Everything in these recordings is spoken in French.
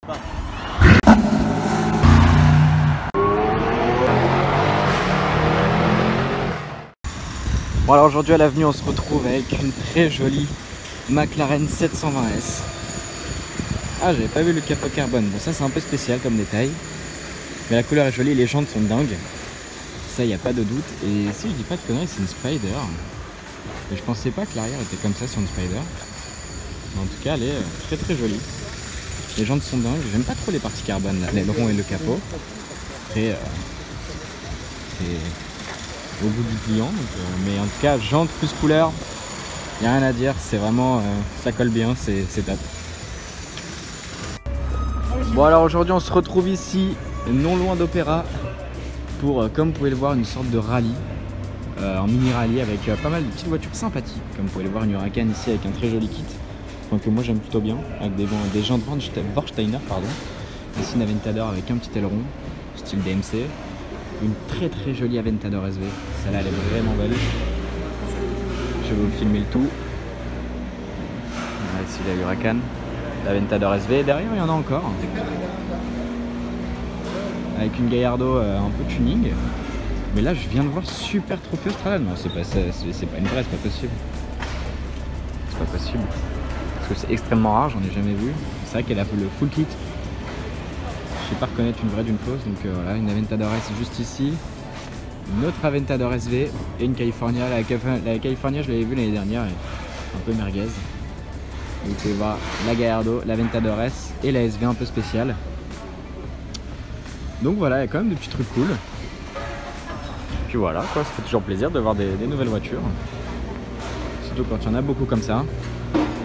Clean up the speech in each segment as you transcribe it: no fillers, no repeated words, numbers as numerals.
Bon alors aujourd'hui à l'avenue on se retrouve avec une très jolie McLaren 720S. Ah, j'avais pas vu le capot carbone, bon ça c'est un peu spécial comme détail. Mais la couleur est jolie, les jantes sont dingues. Ça y a pas de doute. Et si je dis pas de conneries, c'est une Spider. Et je pensais pas que l'arrière était comme ça sur une Spider. Mais en tout cas elle est très jolie. Les jantes sont dingues, j'aime pas trop les parties carbone, l'aileron et le capot. Après c'est au goût du client. Donc, mais en tout cas jantes plus couleur, y a rien à dire, c'est vraiment ça colle bien, c'est top. Bon alors aujourd'hui on se retrouve ici non loin d'Opéra pour comme vous pouvez le voir une sorte de rallye en mini rallye avec pas mal de petites voitures sympathiques. Comme vous pouvez le voir une Huracan ici avec un très joli kit, donc moi j'aime plutôt bien, avec des jantes Warsteiner pardon. Ici une Aventador avec un petit aileron style DMC, une très jolie Aventador SV, celle-là elle est vraiment belle. Je vais vous filmer le tout. Voilà, ici la Huracan, l'Aventador SV, derrière il y en a encore avec une Gallardo un peu tuning. Mais là je viens de voir Super Trophy Austral. Non c'est pas une vraie, c'est pas possible. C'est pas possible. Parce que c'est extrêmement rare, j'en ai jamais vu. C'est vrai qu'elle a le full kit. Je sais pas reconnaître une vraie d'une fausse. Donc voilà, une Aventador S juste ici. Une autre Aventador SV et une California. La California je l'avais vue l'année dernière, elle est un peu merguez. Vous pouvez voir la Gallardo, l'Aventador S et la SV un peu spéciale. Donc voilà, il y a quand même des petits trucs cool. Puis voilà, quoi, ça fait toujours plaisir de voir des nouvelles voitures. Surtout quand il y en a beaucoup comme ça.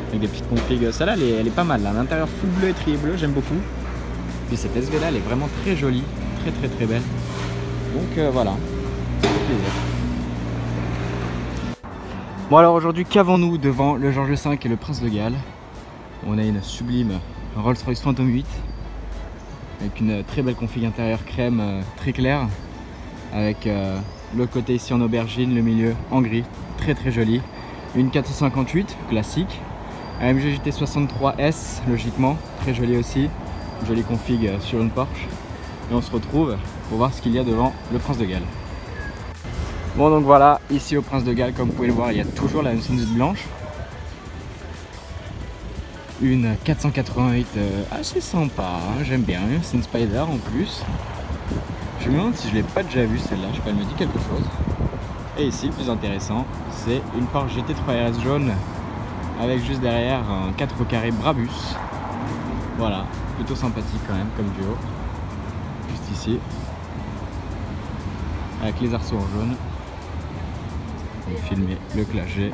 Avec des petites configs. Celle-là, elle est pas mal. L'intérieur full bleu et trié bleu, j'aime beaucoup. Puis cette SV là, elle est vraiment très jolie. Très belle. Donc voilà, ça fait plaisir. Bon alors aujourd'hui, qu'avons-nous devant le George V et le Prince de Galles? On a une sublime Rolls-Royce Phantom 8. Avec une très belle config intérieure crème très claire, avec le côté ici en aubergine, le milieu en gris, très joli. Une 458 classique, AMG GT63S logiquement, très jolie aussi, une jolie config sur une Porsche. Et on se retrouve pour voir ce qu'il y a devant le Prince de Galles. Bon donc voilà, ici au Prince de Galles, comme vous pouvez le voir, il y a toujours la M110 blanche. Une 488 assez sympa, hein, j'aime bien, c'est une Spider en plus. Je me demande si je l'ai pas déjà vue celle-là, je sais pas, elle me dit quelque chose. Et ici le plus intéressant, c'est une Porsche GT3 RS jaune avec juste derrière un 4 au carré Brabus. Voilà, plutôt sympathique quand même comme duo. Juste ici, avec les arceaux en jaune. On va filmer le clash G,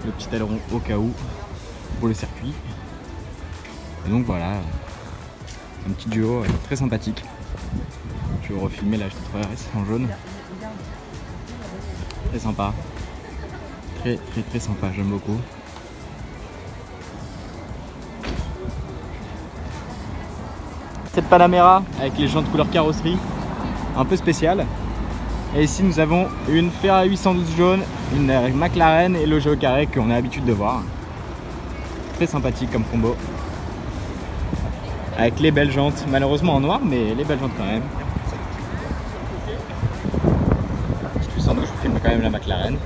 le petit aileron au cas où pour le circuit. Et donc voilà, un petit duo très sympathique. Je vais refilmer la GT3 RS en jaune. Très sympa, très sympa, j'aime beaucoup. Cette Panamera avec les jantes couleur carrosserie, un peu spéciale. Et ici nous avons une Ferrari 812 jaune, une McLaren et le jeu au carré qu'on a l'habitude de voir. Très sympathique comme combo. Avec les belles jantes, malheureusement en noir, mais les belles jantes quand même. Je vous filme quand même la McLaren.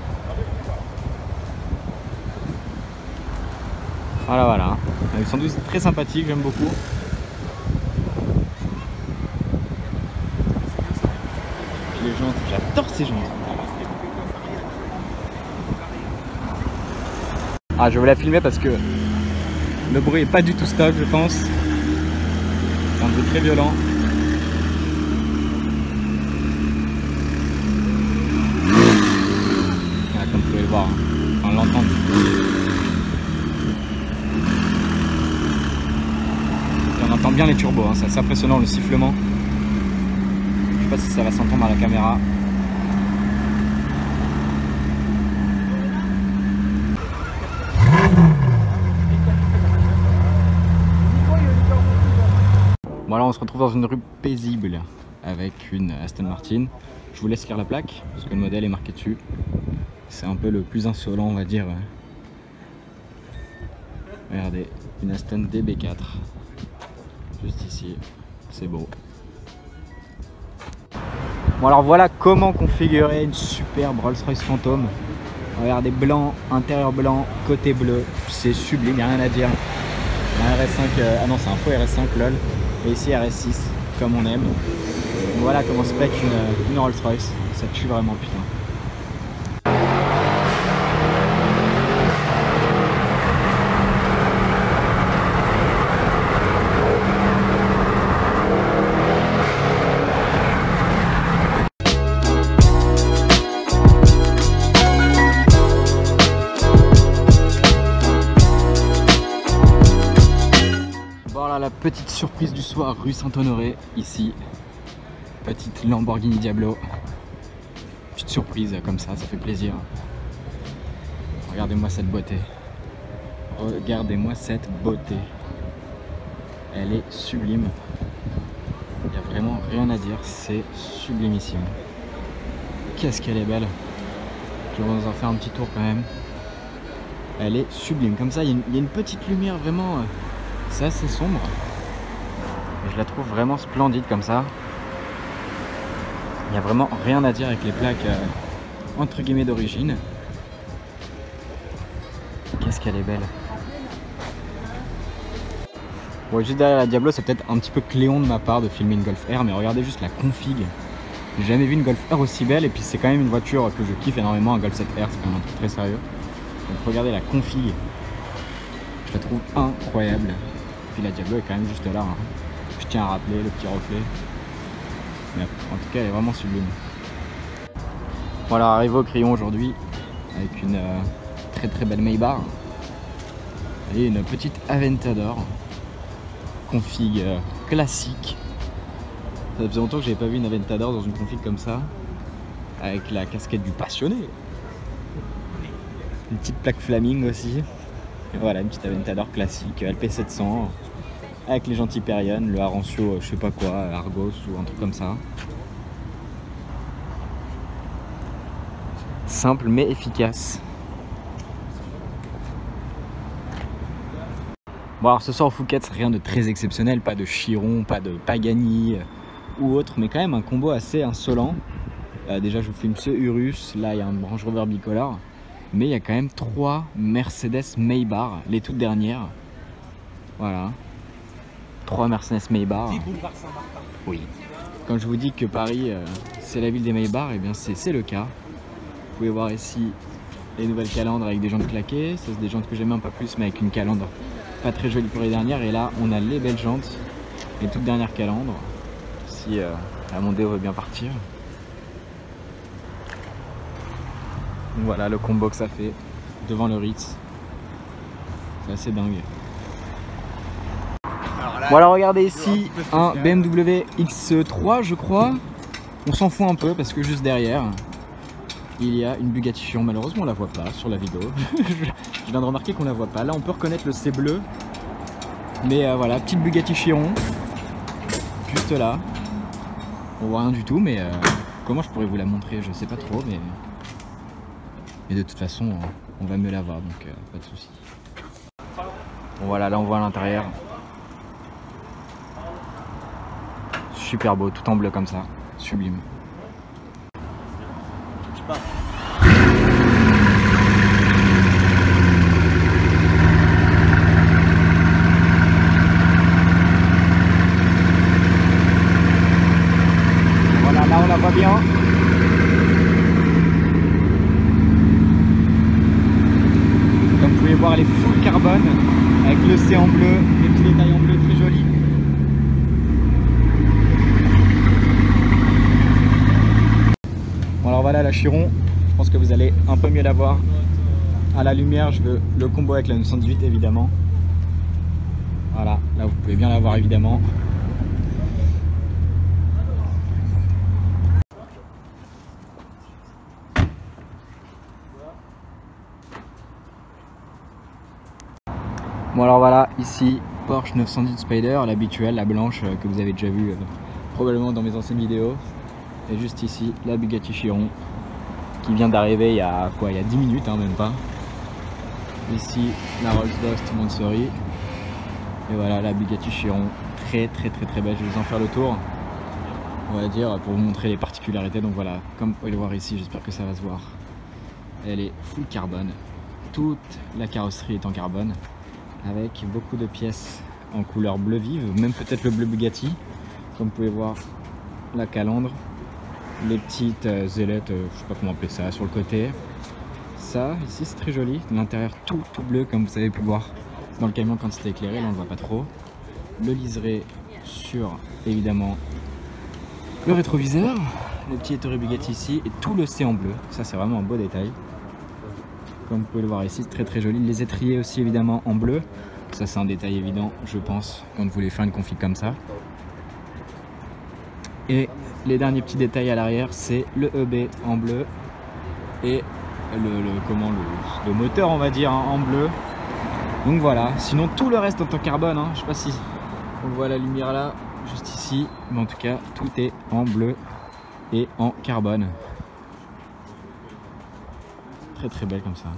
Voilà. La 812 très sympathique, j'aime beaucoup. Les jantes, j'adore ces jantes. Ah, je vais vous la filmer parce que le bruit est pas du tout stock, je pense. C'est un bruit très violent. Voilà, comme vous pouvez le voir, hein. Enfin l'entendre. On entend bien les turbos, hein. C'est assez impressionnant le sifflement. Je sais pas si ça va s'entendre à la caméra. Bon alors on se retrouve dans une rue paisible avec une Aston Martin. Je vous laisse lire la plaque parce que le modèle est marqué dessus. C'est un peu le plus insolent on va dire. Regardez, une Aston DB4. juste ici, c'est beau. Bon alors voilà comment configurer une superbe Rolls-Royce Phantom. Regardez, blanc, intérieur blanc, côté bleu, c'est sublime, il n'y a rien à dire. Un RS5, ah non c'est un faux RS5 lol, et ici RS6 comme on aime. Donc voilà comment spec une Rolls-Royce, ça tue vraiment putain. Voilà la petite surprise du soir, rue Saint-Honoré, ici. Petite Lamborghini Diablo. Petite surprise comme ça fait plaisir. Regardez-moi cette beauté. Regardez-moi cette beauté. Elle est sublime. Il n'y a vraiment rien à dire, c'est sublimissime. Qu'est-ce qu'elle est belle. Je vais vous en faire un petit tour quand même. Elle est sublime. Comme ça, il y a une petite lumière vraiment... c'est assez sombre. Et je la trouve vraiment splendide comme ça. Il n'y a vraiment rien à dire avec les plaques entre guillemets d'origine. Qu'est-ce qu'elle est belle. Bon, juste derrière la Diablo, c'est peut-être un petit peu cléon de ma part de filmer une Golf R, mais regardez juste la config. J'ai jamais vu une Golf R aussi belle, et puis c'est quand même une voiture que je kiffe énormément, un Golf 7R, c'est quand même un truc très sérieux. Donc regardez la config. Je la trouve incroyable. Puis la Diablo est quand même juste là. Hein. Je tiens à rappeler le petit reflet. Mais en tout cas, elle est vraiment sublime. Voilà, arrivé au Crillon aujourd'hui avec une très belle Maybach et une petite Aventador. Config classique. Ça faisait longtemps que j'avais pas vu une Aventador dans une config comme ça. Avec la casquette du passionné. Une petite plaque Flaming aussi. Et voilà, une petite Aventador classique, LP700, avec les jantes Hyperion, le Arancio, je sais pas quoi, Argos ou un truc comme ça. Simple mais efficace. Bon alors ce soir au Fouquet's, rien de très exceptionnel, pas de Chiron, pas de Pagani ou autre, mais quand même un combo assez insolent. Déjà je vous filme ce Urus, là il y a un Range Rover bicolore. Mais il y a quand même 3 Mercedes Maybach, les toutes dernières. Voilà. 3 Mercedes Maybach. Oui. Quand je vous dis que Paris, c'est la ville des Maybach, et bien c'est le cas. Vous pouvez voir ici les nouvelles calandres avec des jantes claquées. Ça, c'est des jantes que j'aime un peu plus, mais avec une calandre pas très jolie pour les dernières. Et là, on a les belles jantes, les toutes dernières calandres. Si la Mondeo veut bien partir. Donc voilà le combo que ça fait devant le Ritz. C'est assez dingue. Bon alors regardez ici un BMW X3 je crois. On s'en fout un peu parce que juste derrière il y a une Bugatti Chiron. Malheureusement on la voit pas sur la vidéo. Je viens de remarquer qu'on la voit pas. Là on peut reconnaître le C bleu. Mais voilà, petite Bugatti Chiron. Juste là. On voit rien du tout mais comment je pourrais vous la montrer, je sais pas trop mais... Et de toute façon, on va mieux la voir, donc pas de soucis. Bon, voilà, là on voit à l'intérieur. Super beau, tout en bleu comme ça. Sublime. Voilà, là on la voit bien. Voir les full carbone avec l'océan bleu, les petits détails en bleu très jolis. Bon alors voilà la Chiron, je pense que vous allez un peu mieux la voir à la lumière. Je veux le combo avec la 918 évidemment. Voilà, là vous pouvez bien la voir évidemment. Bon alors voilà, ici Porsche 910 Spider, l'habituelle, la blanche que vous avez déjà vue probablement dans mes anciennes vidéos. Et juste ici, la Bugatti Chiron qui vient d'arriver il y a quoi, il y a 10 minutes, hein, même pas. Ici, la Rolls-Royce Mansory. Et voilà, la Bugatti Chiron, très belle. Je vais vous en faire le tour, on va dire, pour vous montrer les particularités. Donc voilà, comme vous pouvez le voir ici, j'espère que ça va se voir. Elle est full carbone. Toute la carrosserie est en carbone, avec beaucoup de pièces en couleur bleu vive, même peut-être le bleu Bugatti. Comme vous pouvez voir, la calandre, les petites ailettes, je sais pas comment appeler ça, sur le côté. Ça, ici, c'est très joli. L'intérieur tout bleu, comme vous avez pu voir dans le camion quand c'était éclairé, là on ne voit pas trop. Le liseré sur, évidemment, le rétroviseur, le petit étouré Bugatti ici, et tout le C en bleu. Ça, c'est vraiment un beau détail. Comme vous pouvez le voir ici, c'est très joli. Les étriers aussi, évidemment, en bleu. Ça, c'est un détail évident, je pense, quand vous voulez faire une config comme ça. Et les derniers petits détails à l'arrière, c'est le EB en bleu et le moteur, on va dire, hein, en bleu. Donc voilà, sinon tout le reste est en carbone, hein. Je sais pas si on voit la lumière là, juste ici, mais en tout cas tout est en bleu et en carbone. Très belle comme ça.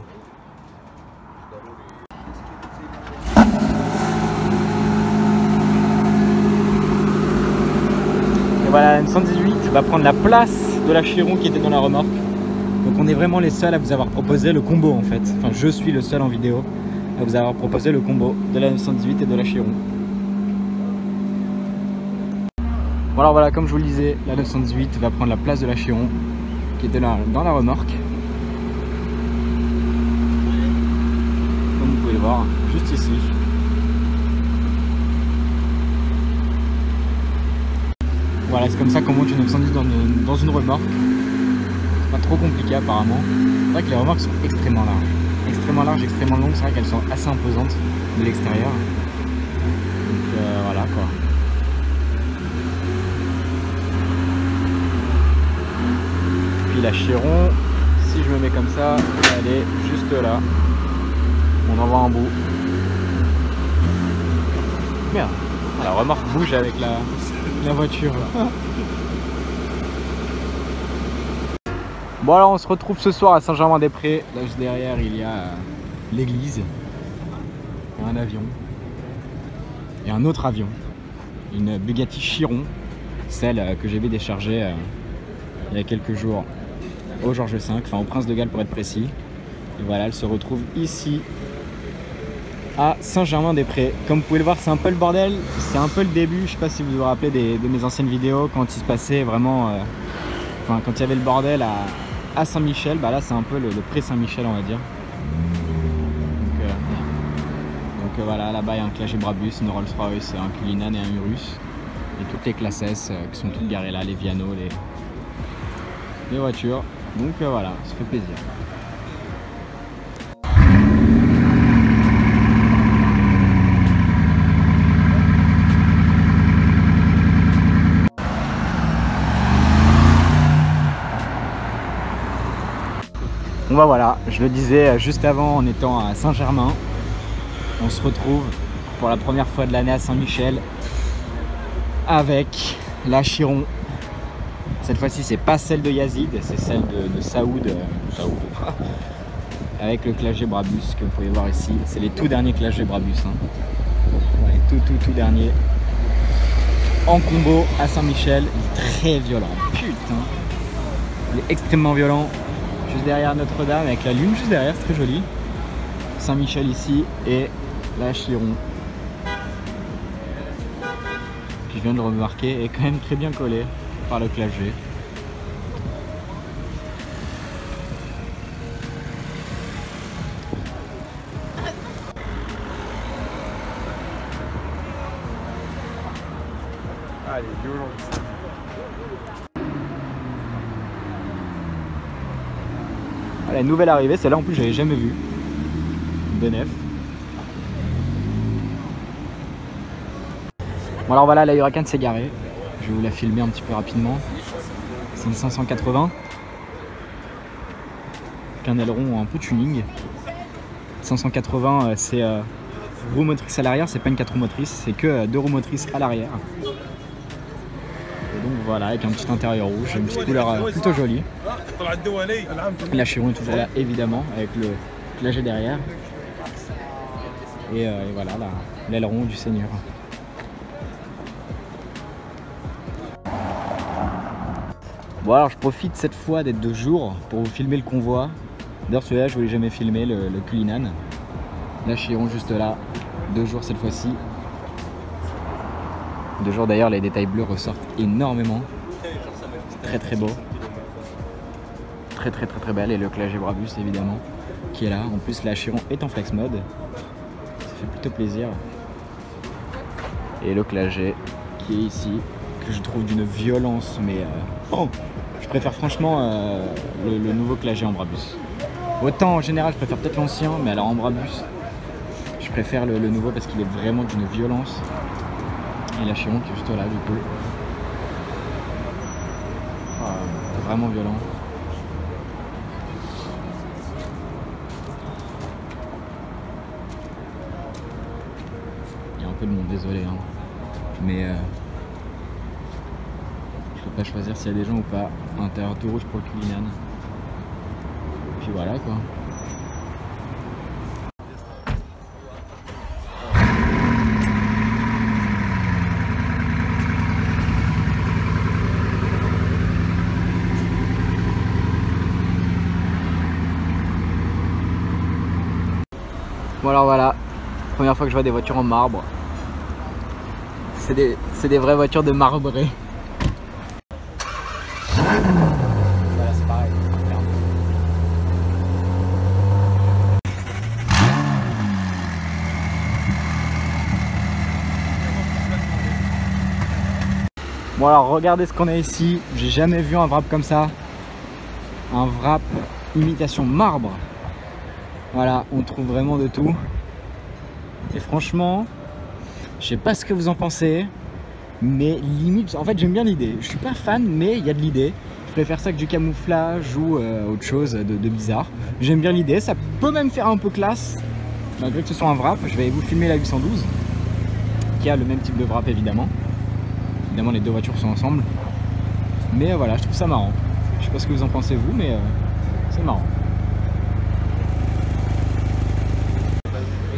Voilà, la M118 va prendre la place de la Chiron qui était dans la remorque. Donc on est vraiment les seuls à vous avoir proposé le combo en fait. Enfin, je suis le seul en vidéo à vous avoir proposé le combo de la M118 et de la Chiron. Bon alors voilà, comme je vous le disais, la 918 va prendre la place de la Chiron qui était là dans la remorque. Comme vous pouvez le voir, juste ici. Voilà, c'est comme ça qu'on monte une 910 dans une remorque. C'est pas trop compliqué apparemment. C'est vrai que les remorques sont extrêmement larges. Extrêmement larges, extrêmement longues. C'est vrai qu'elles sont assez imposantes de l'extérieur. Donc voilà quoi. Puis la Chiron, si je me mets comme ça, elle est juste là. On en voit un bout. Merde, la remorque bouge avec la voiture. Bon alors on se retrouve ce soir à Saint-Germain-des-Prés. Là juste derrière il y a l'église, il y a un avion et un autre avion, une Bugatti Chiron, celle que j'avais déchargée il y a quelques jours au Georges V, enfin au Prince de Galles pour être précis. Et voilà, elle se retrouve ici à Saint-Germain-des-Prés. Comme vous pouvez le voir, c'est un peu le bordel, c'est un peu le début. Je sais pas si vous vous rappelez de mes anciennes vidéos quand il se passait vraiment, enfin quand il y avait le bordel à Saint-Michel. Bah là c'est un peu le pré-Saint-Michel on va dire. Donc voilà, là-bas il y a un Clagé Brabus, une Rolls-Royce, un Cullinan et un Urus. Et toutes les classes S qui sont toutes garées là, les Viano, les voitures. Donc voilà, ça fait plaisir. Bon bah voilà, je le disais juste avant en étant à Saint-Germain, on se retrouve pour la première fois de l'année à Saint-Michel avec la Chiron. Cette fois-ci c'est pas celle de Yazid, c'est celle de Saoud, avec le Clagé Brabus que vous pouvez voir ici. C'est les tout derniers Clagé Brabus, hein. Ouais, tout dernier. En combo à Saint-Michel, très violent, putain, il est extrêmement violent. Juste derrière Notre-Dame avec la lune juste derrière, c'est très joli. Saint-Michel ici et la Chiron, qui je viens de le remarquer, est quand même très bien collée par le Clagé. Allez, violent. La nouvelle arrivée, celle-là en plus j'avais jamais vu. De neuf. Bon alors voilà, la Huracan s'est garée. Je vais vous la filmer un petit peu rapidement. C'est une 580. Avec un aileron un peu tuning. 580 c'est roue motrice à l'arrière, c'est pas une 4 roues motrices, c'est que 2 roues motrices à l'arrière. Donc voilà, avec un petit intérieur rouge, une petite couleur plutôt jolie. La Chiron est toujours là évidemment, avec le Clagé derrière. Et voilà, l'aileron du Seigneur. Bon alors je profite cette fois d'être de jour pour vous filmer le convoi. D'ailleurs celui-là je ne l'ai jamais filmé, le Cullinan. Là Chiron juste là, de jour cette fois-ci. De jour d'ailleurs les détails bleus ressortent énormément. C'est très très beau. Très belle, et le Clagé Brabus évidemment qui est là. En plus la Chiron est en flex mode. Ça fait plutôt plaisir. Et le Clagé qui est ici, que je trouve d'une violence, mais je préfère franchement le nouveau Clagé en Brabus. Autant en général je préfère peut-être l'ancien, mais alors en Brabus je préfère le nouveau parce qu'il est vraiment d'une violence. Et la Chiron qui est juste là du coup. Vraiment violent. Il y a un peu de monde, désolé hein. Mais je peux pas choisir s'il y a des gens ou pas. Intérieur tout rouge pour le Cullinan. Puis voilà quoi. Bon alors voilà, première fois que je vois des voitures en marbre. C'est des vraies voitures de marbré. Voilà, c'est pareil. Bon alors regardez ce qu'on a ici. J'ai jamais vu un wrap comme ça. Un wrap imitation marbre. Voilà, on trouve vraiment de tout. Et franchement, je sais pas ce que vous en pensez, mais limite, en fait j'aime bien l'idée. Je suis pas fan, mais il y a de l'idée. Je préfère ça que du camouflage ou autre chose de bizarre. J'aime bien l'idée, ça peut même faire un peu classe, malgré que ce soit un wrap. Je vais vous filmer la 812, qui a le même type de wrap évidemment. Évidemment les deux voitures sont ensemble. Mais voilà, je trouve ça marrant. Je sais pas ce que vous en pensez vous, mais c'est marrant.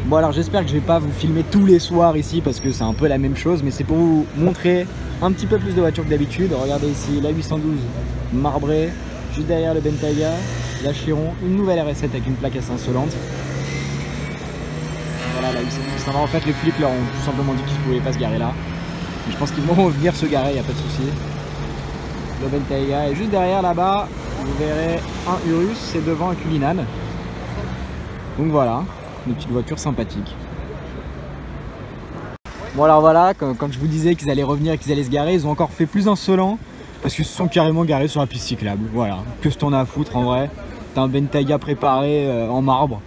Bon alors j'espère que je vais pas vous filmer tous les soirs ici parce que c'est un peu la même chose, mais c'est pour vous montrer un petit peu plus de voitures que d'habitude. Regardez ici la 812 marbrée, juste derrière le Bentayga, la Chiron, une nouvelle RS7 avec une plaque assez insolente. Voilà la 812, en fait les flics leur ont tout simplement dit qu'ils ne pouvaient pas se garer là. Mais je pense qu'ils vont venir se garer, il n'y a pas de souci. Le Bentayga, et juste derrière là-bas, vous verrez un Urus, c'est devant un Cullinan. Donc voilà. Une petite voiture sympathique. Bon alors voilà, quand je vous disais qu'ils allaient revenir et qu'ils allaient se garer, ils ont encore fait plus insolent parce qu'ils se sont carrément garés sur la piste cyclable. Voilà, que ce t'en as à foutre en vrai. T'as un Bentayga préparé en marbre.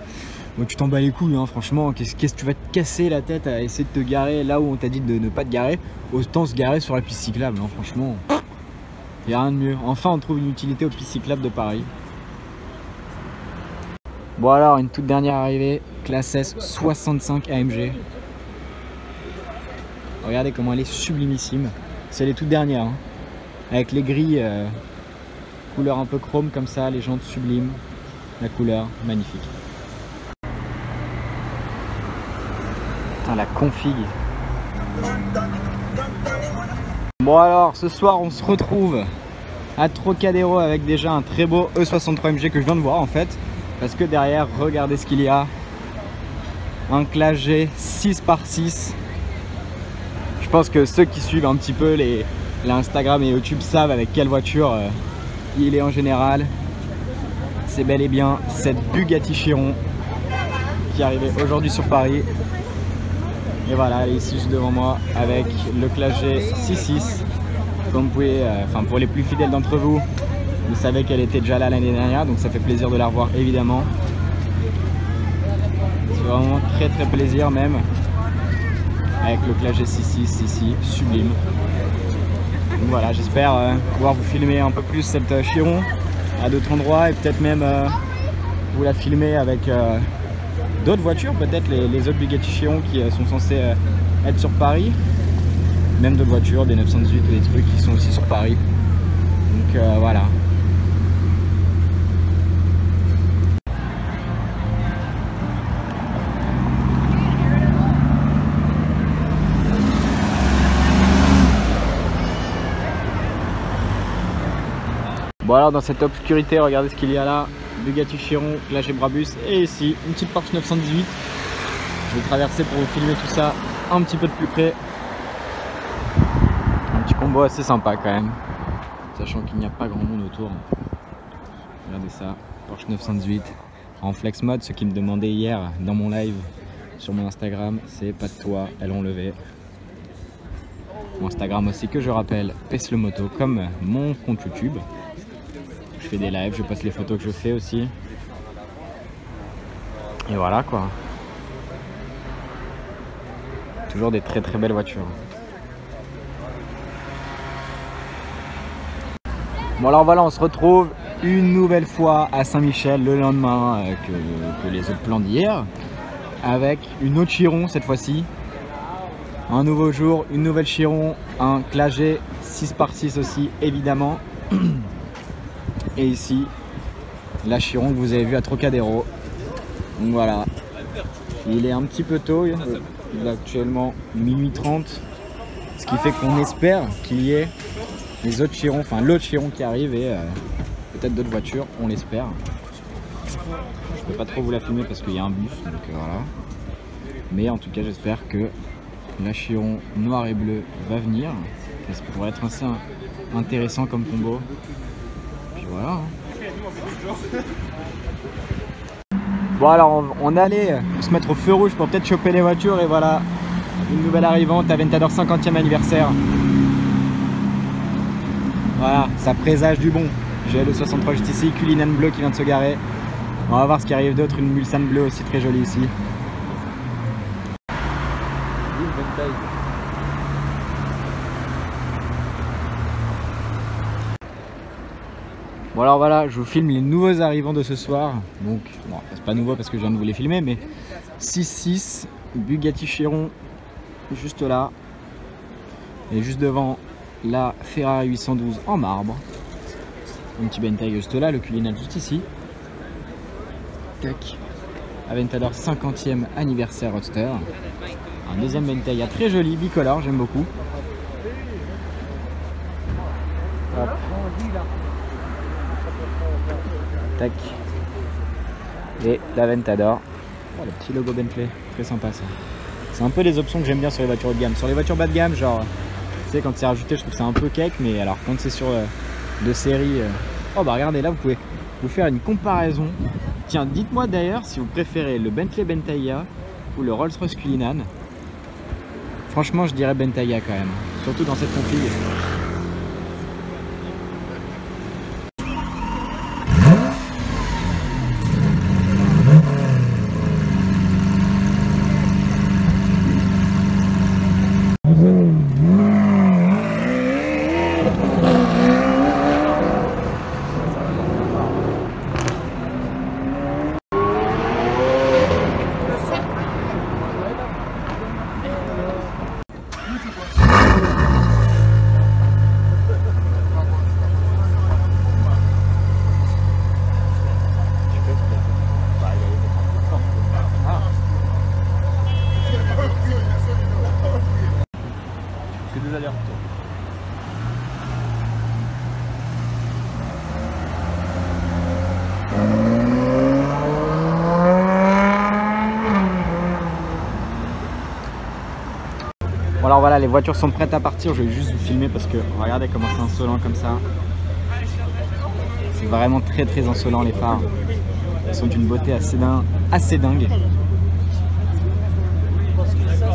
Bon, tu t'en bats les couilles hein, franchement, qu'est-ce que tu vas te casser la tête à essayer de te garer là où on t'a dit de ne pas te garer. Autant se garer sur la piste cyclable, hein, franchement. Il n'y a rien de mieux. Enfin on trouve une utilité aux pistes cyclables de Paris. Bon alors une toute dernière arrivée, classe S 65 AMG. Regardez comment elle est sublimissime. C'est les toutes dernières hein. Avec les grilles couleur un peu chrome comme ça, les jantes sublimes. La couleur magnifique. Putain la config. Bon alors ce soir on se retrouve à Trocadéro avec déjà un très beau E63 MG que je viens de voir en fait. Parce que derrière, regardez ce qu'il y a. Un Clagé 6x6. Je pense que ceux qui suivent un petit peu les Instagram et YouTube savent avec quelle voiture il est en général. C'est bel et bien cette Bugatti Chiron qui est arrivée aujourd'hui sur Paris. Et voilà, elle est ici juste devant moi avec le Clagé 6.6. Comme vous pouvez, pour les plus fidèles d'entre vous, vous savez qu'elle était déjà là l'année dernière, donc ça fait plaisir de la revoir évidemment. C'est vraiment très plaisir même. Avec le Clagé 6.6 ici, sublime. Donc voilà, j'espère pouvoir vous filmer un peu plus cette Chiron à d'autres endroits et peut-être même vous la filmer avec d'autres voitures, peut-être les autres Bugatti Chiron qui sont censés être sur Paris. Même d'autres voitures, des 918 ou des trucs qui sont aussi sur Paris. Donc voilà. Bon alors dans cette obscurité, regardez ce qu'il y a là. Bugatti Chiron, Clash et Brabus. Et ici, une petite Porsche 918. Je vais traverser pour vous filmer tout ça un petit peu de plus près. Un petit combo assez sympa quand même. Sachant qu'il n'y a pas grand monde autour. Regardez ça, Porsche 918 en flex mode. Ceux qui me demandaient hier dans mon live sur mon Instagram, c'est pas de toi, elles ont levé. Mon Instagram aussi que je rappelle, Pesle Moto, comme mon compte YouTube. Je fais des lives, je poste les photos que je fais aussi. Et voilà quoi. Toujours des très très belles voitures. Bon alors voilà, on se retrouve une nouvelle fois à Saint-Michel le lendemain que les autres plans d'hier. Avec une autre Chiron cette fois-ci. Un nouveau jour, une nouvelle Chiron, un Clash 6x6 aussi évidemment. Et ici, la Chiron que vous avez vue à Trocadéro. Donc voilà, il est un petit peu tôt, il est actuellement minuit 30. Ce qui fait qu'on espère qu'il y ait les autres Chirons, enfin l'autre Chiron qui arrive et peut-être d'autres voitures, on l'espère. Je peux pas trop vous la filmer parce qu'il y a un bus, donc voilà. Mais en tout cas, j'espère que la Chiron noir et bleu va venir. Ça pourrait être assez intéressant comme combo. Puis voilà. Bon alors on allait se mettre au feu rouge pour peut-être choper les voitures et voilà. Une nouvelle arrivante, Aventador 50e anniversaire. Voilà, ça présage du bon. J'ai le 63 juste ici, Cullinan bleu qui vient de se garer. On va voir ce qui arrive d'autre, une Mulsanne bleue aussi très jolie ici. Bon alors voilà, je vous filme les nouveaux arrivants de ce soir. Donc, bon, c'est pas nouveau parce que je viens de vous les filmer, mais 6.6 Bugatti Chiron juste là. Et juste devant la Ferrari 812 en marbre. Un petit Bentayga juste là, le Cullinan juste ici. Tac. Aventador 50e anniversaire Roadster. Un deuxième Bentayga très joli, bicolore, j'aime beaucoup. Hop. Tac. Et l'Aventador. Oh, le petit logo Bentley, très sympa ça. C'est un peu les options que j'aime bien sur les voitures haut de gamme. Sur les voitures bas de gamme, genre, tu sais, quand c'est rajouté, je trouve que c'est un peu cake, mais alors quand c'est sur de série. Oh bah regardez, là vous pouvez vous faire une comparaison. Tiens, dites-moi d'ailleurs si vous préférez le Bentley Bentayga ou le Rolls-Royce Cullinan. Franchement, je dirais Bentayga quand même, surtout dans cette config. Des allers-retours. Bon alors voilà, les voitures sont prêtes à partir. Je vais juste vous filmer parce que regardez comment c'est insolent comme ça. C'est vraiment très très insolent les phares. Ils sont d'une beauté assez dingue.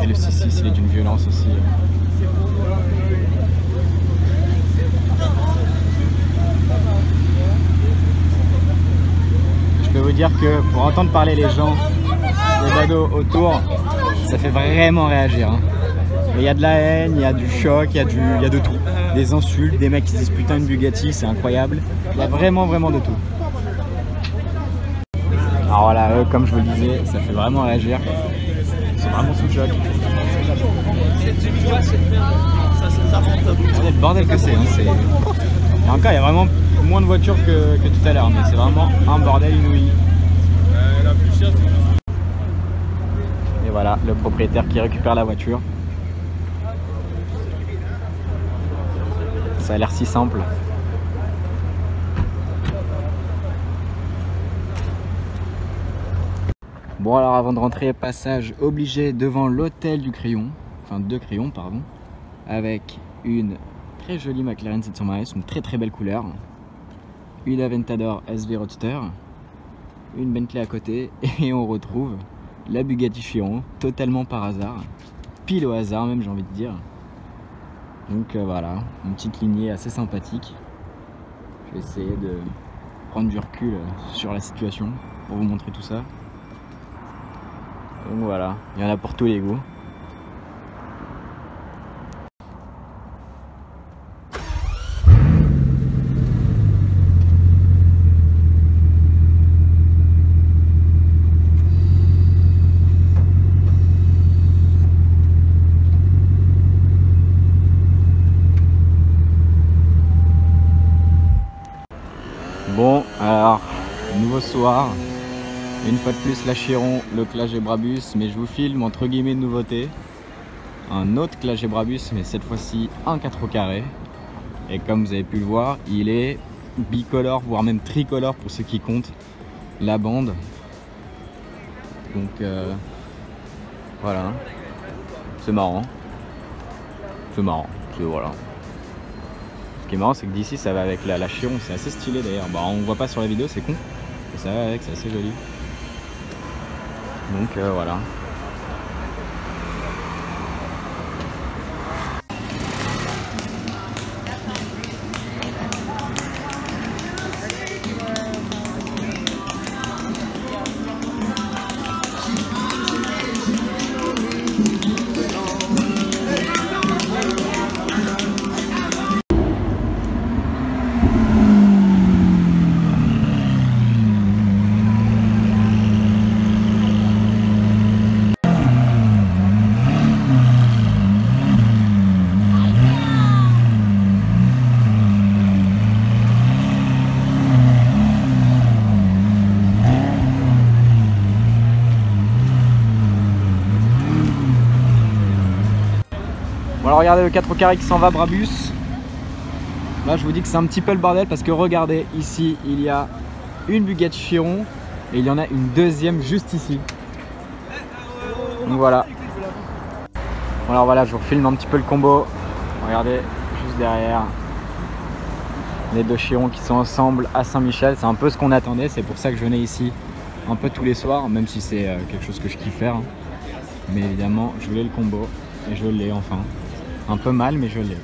Et le 6.6 il est d'une violence aussi. Je peux vous dire que pour entendre parler les gens, les badauds autour, ça fait vraiment réagir. Hein. Il y a de la haine, il y a du choc, il y a de tout. Des insultes, des mecs qui disent putain une Bugatti, c'est incroyable. Il y a vraiment de tout. Alors voilà, eux, comme je vous le disais, ça fait vraiment réagir. C'est vraiment sous le choc. Regardez le bordel que c'est. Hein, et encore, il y a vraiment moins de voitures que tout à l'heure, mais c'est vraiment un bordel inouï. Et voilà, le propriétaire qui récupère la voiture. Ça a l'air si simple. Bon alors avant de rentrer, passage obligé devant l'hôtel du Crayon, enfin de Crayon pardon, avec une très jolie McLaren 700 RS, une très belle couleur, une Aventador SV Roadster, une Bentley à côté et on retrouve la Bugatti Chiron totalement par hasard, pile au hasard même j'ai envie de dire. Donc voilà, une petite lignée assez sympathique. Je vais essayer de prendre du recul sur la situation pour vous montrer tout ça. Donc voilà, il y en a pour tous les goûts. Bon, alors, nouveau soir. Une fois de plus la Chiron, le Clash et Brabus, mais je vous filme entre guillemets de nouveauté. Un autre Clash et Brabus, mais cette fois-ci un 4 roues carré. Et comme vous avez pu le voir, il est bicolore, voire même tricolore pour ceux qui comptent la bande. Donc voilà, c'est marrant. C'est marrant, voilà. Ce qui est marrant, c'est que d'ici ça va avec la Chiron, c'est assez stylé d'ailleurs. Bah, on voit pas sur la vidéo, c'est con. Mais ça va avec, c'est assez joli. Donc voilà. Bon alors regardez le 4 roues carré qui s'en va, Brabus. Là je vous dis que c'est un petit peu le bordel parce que regardez, ici il y a une Bugatti Chiron et il y en a une deuxième juste ici. Donc voilà. Bon alors voilà, je vous refilme un petit peu le combo. Regardez, juste derrière, les deux Chirons qui sont ensemble à Saint-Michel. C'est un peu ce qu'on attendait, c'est pour ça que je venais ici un peu tous les soirs, même si c'est quelque chose que je kiffe faire. Mais évidemment, je voulais le combo et je l'ai enfin. Un peu mal, mais je l'ai.